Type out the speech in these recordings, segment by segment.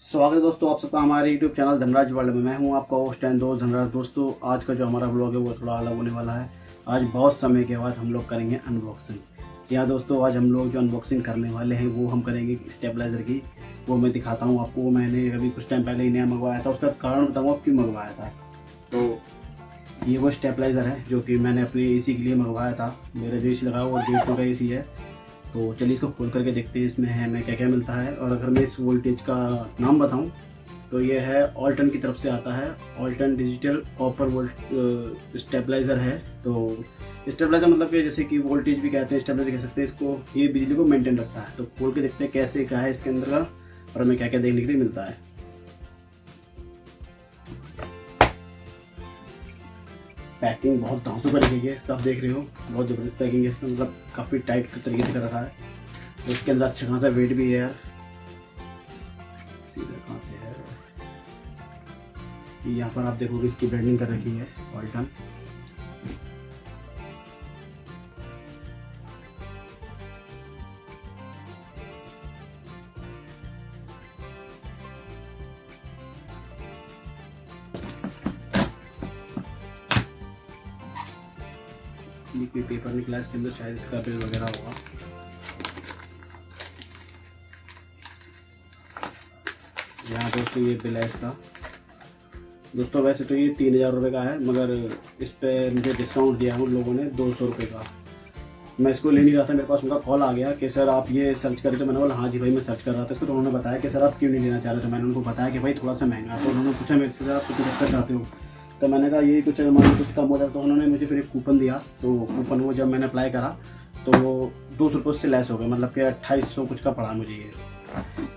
स्वागत है दोस्तों आप सबका हमारे यूट्यूब चैनल धनराज वर्ल्ड में। मैं हूं आपका होस्ट एंड दोस्त धनराज। दोस्तों आज का जो हमारा ब्लॉग है वो थोड़ा अलग होने वाला है। आज बहुत समय के बाद हम लोग करेंगे अनबॉक्सिंग। जी हाँ दोस्तों, आज हम लोग जो अनबॉक्सिंग करने वाले हैं वो हम करेंगे स्टेबलाइज़र की। वो मैं दिखाता हूँ आपको। मैंने अभी कुछ टाइम पहले ही नया मंगवाया था, उसका कारण बताऊँगा क्यों मंगवाया था। तो ये वो स्टेबलाइज़र है जो कि मैंने अपने AC के लिए मंगवाया था। मेरा जो AC लगा हुआ वो 150 का AC है। तो चलिए इसको खोल करके देखते हैं इसमें हमें क्या क्या मिलता है। और अगर मैं इस वोल्टेज का नाम बताऊं तो ये है ऑल्टन की तरफ से आता है। Alton digital copper volt stabiliser है। तो स्टेबलाइज़र मतलब कि जैसे कि वोल्टेज भी कहते हैं, स्टेबलाइज़र कह सकते हैं इसको। ये बिजली को मेंटेन रखता है। तो खोल के देखते हैं कैसे क्या है इसके अंदर का और हमें क्या क्या देखने के लिए मिलता है। पैकिंग बहुत धांसू तरीके की है, आप देख रहे हो। बहुत ज़बरदस्त पैकिंग है इसका, मतलब काफ़ी टाइट तरीके से कर रखा है। तो इसके अंदर अच्छा खासा वेट भी है यार। सीधा कहाँ से है, यहाँ पर आप देखोगे इसकी ब्रांडिंग कर रखी है ऑल्टन। ये कोई पेपर निकला इसके अंदर, शायद इसका बिल वगैरह होगा। यहाँ दोस्तों ये बिल है इसका। दोस्तों वैसे तो ये 3000 रुपये का है, मगर इस पर मुझे डिस्काउंट दिया है उन लोगों ने 200 रुपये का। मैं इसको ले नहीं रहा था, मेरे पास उनका कॉल आ गया कि सर आप ये सर्च करें। तो मैंने बोला हाँ जी भाई मैं सर्च कर रहा था इसको। तो उन्होंने बताया कि सर आप क्यों नहीं लेना चाह रहे। तो मैंने उनको बताया कि भाई थोड़ा सा महंगा है। तो उन्होंने पूछा मेरे से सर आप कितने रखना चाहते हो। तो मैंने कहा ये कुछ मान कुछ कम हो जाता। तो उन्होंने मुझे फिर एक कूपन दिया। तो कूपन वो जब मैंने अप्लाई करा तो वो 200 रुपये उससे लेस हो गए, मतलब कि 2800 कुछ का पड़ा मुझे ये।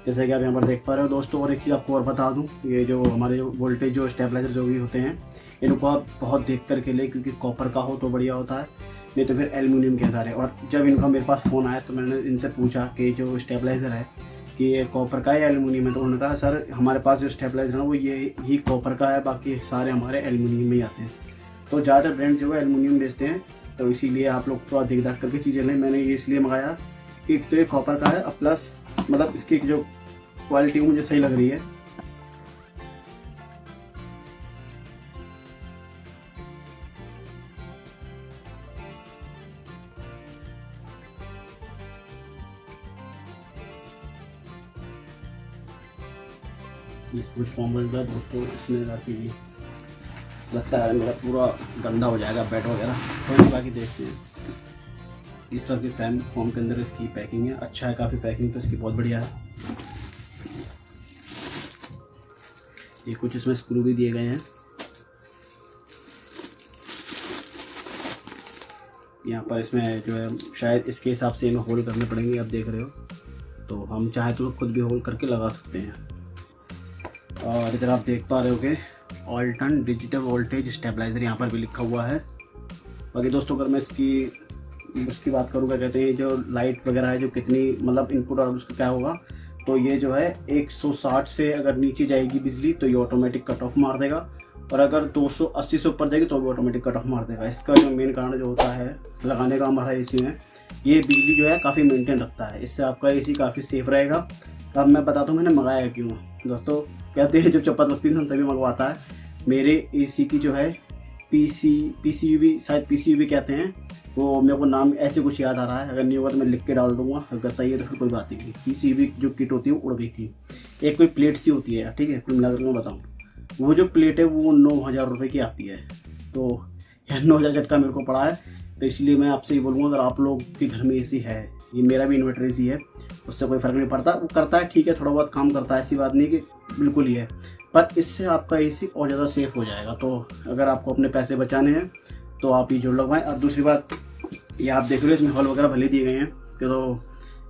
जैसे कि आप यहाँ पर देख पा रहे हो दोस्तों। और एक चीज़ आपको और बता दूँ, ये जो हमारे वोल्टेज जो स्टेबलाइजर जो भी होते हैं इनको आप बहुत देख करके ले, क्योंकि कॉपर का हो तो बढ़िया होता है, नहीं तो फिर एल्युमिनियम के सारे। और जब इनका मेरे पास फ़ोन आया तो मैंने इनसे पूछा कि जो स्टेबलाइज़र है कि ये कॉपर का है या एल्युमिनियम है। तो उन्होंने कहा सर हमारे पास जो स्टेबलाइज़र है वो ये ही कॉपर का है, बाकी सारे हमारे एल्युमिनियम में ही आते हैं। तो ज़्यादातर ब्रांड जो है एल्युमिनियम बेचते हैं, तो इसीलिए आप लोग थोड़ा देख दाख करके चीज़ें लें। मैंने ये इसलिए मंगाया कि एक तो ये कॉपर का है, प्लस मतलब इसकी जो क्वालिटी मुझे सही लग रही है। इस कुछ फॉर्मल का दोस्तों इसमें काफ़ी लगता है मेरा पूरा गंदा हो जाएगा बेड वगैरह। तो बाकी देखते हैं। इस तरह की फैन फॉर्म के अंदर इसकी पैकिंग है। अच्छा है काफ़ी, पैकिंग तो इसकी बहुत बढ़िया है। ये कुछ इसमें स्क्रू भी दिए गए हैं। यहाँ पर इसमें जो है शायद इसके हिसाब से इन्हें होल्ड करने पड़ेंगे, आप देख रहे हो। तो हम चाहे तो खुद भी होल्ड करके लगा सकते हैं। और इधर आप देख पा रहे हो कि ऑल्टन डिजिटल वोल्टेज स्टेबलाइज़र यहाँ पर भी लिखा हुआ है। बाकी दोस्तों अगर मैं उसकी बात करूँ, क्या कहते हैं जो लाइट वगैरह है जो कितनी मतलब इनपुट और उसका क्या होगा, तो ये जो है 160 से अगर नीचे जाएगी बिजली तो ये ऑटोमेटिक कट ऑफ मार देगा। और अगर 280 से ऊपर जाएगी तो भी ऑटोमेटिक कट ऑफ मार देगा। इसका जो मेन कारण जो होता है लगाने का हमारा AC में, ये बिजली जो है काफ़ी मेंटेन रखता है। इससे आपका AC काफ़ी सेफ रहेगा। अब मैं बताता हूँ मैंने मंगाया क्यों। दोस्तों कहते हैं जब चप्पल पत्ती तभी मंगवाता है। मेरे AC की जो है PCUB, शायद PCUB कहते हैं वो, मेरे को नाम ऐसे कुछ याद आ रहा है। अगर नहीं होगा तो मैं लिख के डाल दूंगा, अगर सही है तो फिर कोई बात नहीं। PCUB जो किट होती है वो उड़ गई थी। एक कोई प्लेट सी होती है, ठीक है, कुल मिलाकर मैं बताऊँ, वो जो प्लेट है वो 9000 रुपये की आती है। तो यार 9000 झटका मेरे को पड़ा है। तो इसलिए मैं आपसे ये बोलूँगा अगर आप लोग के घर में AC है, ये मेरा भी इन्वर्टर AC है, उससे कोई फ़र्क नहीं पड़ता। वो करता है ठीक है, थोड़ा बहुत काम करता है, ऐसी बात नहीं कि बिल्कुल ही है, पर इससे आपका AC और ज़्यादा सेफ हो जाएगा। तो अगर आपको अपने पैसे बचाने हैं तो आप ये जोड़ लगवाएं। और दूसरी बात, ये आप देख रहे हो इसमें हॉल वगैरह भले दिए गए हैं। तो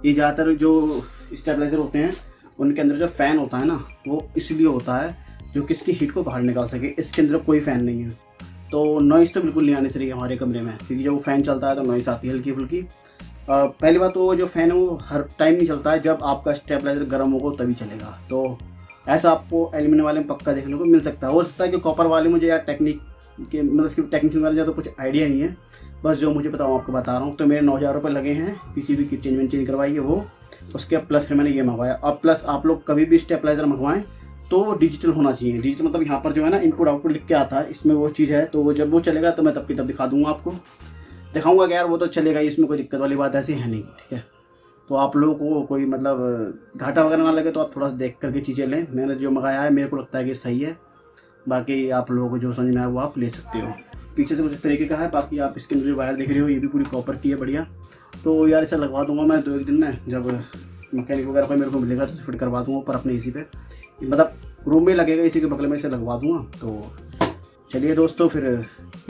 ये ज़्यादातर जो स्टेबलाइज़र होते हैं उनके अंदर जो फ़ैन होता है ना, वो इसलिए होता है जो कि इसकी हीट को बाहर निकाल सके। इसके अंदर कोई फ़ैन नहीं है, तो नॉइज़ तो बिल्कुल नहीं आनी चाहिए हमारे कमरे में, क्योंकि जब वो फ़ैन चलता है तो नॉइज़ आती है हल्की फुल्की। और पहली बात तो जो फ़ैन है वो हर टाइम नहीं चलता है, जब आपका स्टेबलाइज़र गर्म होगा तभी चलेगा। तो ऐसा आपको एल्यूमिनियम वाले में पक्का देखने को मिल सकता है। हो सकता है कि कॉपर वाले मुझे यार टेक्निक के मतलब इसकी टेक्नीशियन वाले ज़्यादा कुछ आइडिया नहीं है, बस जो मुझे पता हूँ आपको बता रहा हूँ। तो मेरे 9000 रुपये लगे हैं। PCB की चेंज करवाई है वो, उसके प्लस फिर मैंने ये मंगवाया। और प्लस आप लोग कभी भी स्टेबलाइज़र मंगवाएं तो वो डिजिटल होना चाहिए। डिजिटल मतलब यहाँ पर जो है ना इनपुट आउटपुट लिख के आता है, इसमें वो चीज़ है। तो वो जब वो चलेगा तो मैं तब की तब दिखा दूँगा आपको, दिखाऊँगा कि यार वो तो चलेगा ही, इसमें कोई दिक्कत वाली बात ऐसी है नहीं, ठीक है। तो आप लोगों को कोई मतलब घाटा वगैरह ना लगे तो आप थोड़ा सा देख करके चीज़ें लें। मैंने जो मंगाया है मेरे को लगता है कि सही है, बाकी आप लोगों को जो समझ में आए वो आप ले सकते हो। पीछे से कुछ इस तरीके का है, बाकी आप इसके अंदर जो वायर देख रहे हो ये भी पूरी कॉपर की है, बढ़िया। तो यार इसे लगवा दूंगा मैं 2-1 दिन में, जब मैकेनिक वगैरह कोई मेरे को मिलेगा तो फिट करवा दूंगा ऊपर अपने इसी पे, मतलब रूम में लगेगा, इसी के बगल में इसे लगवा दूंगा। तो चलिए दोस्तों फिर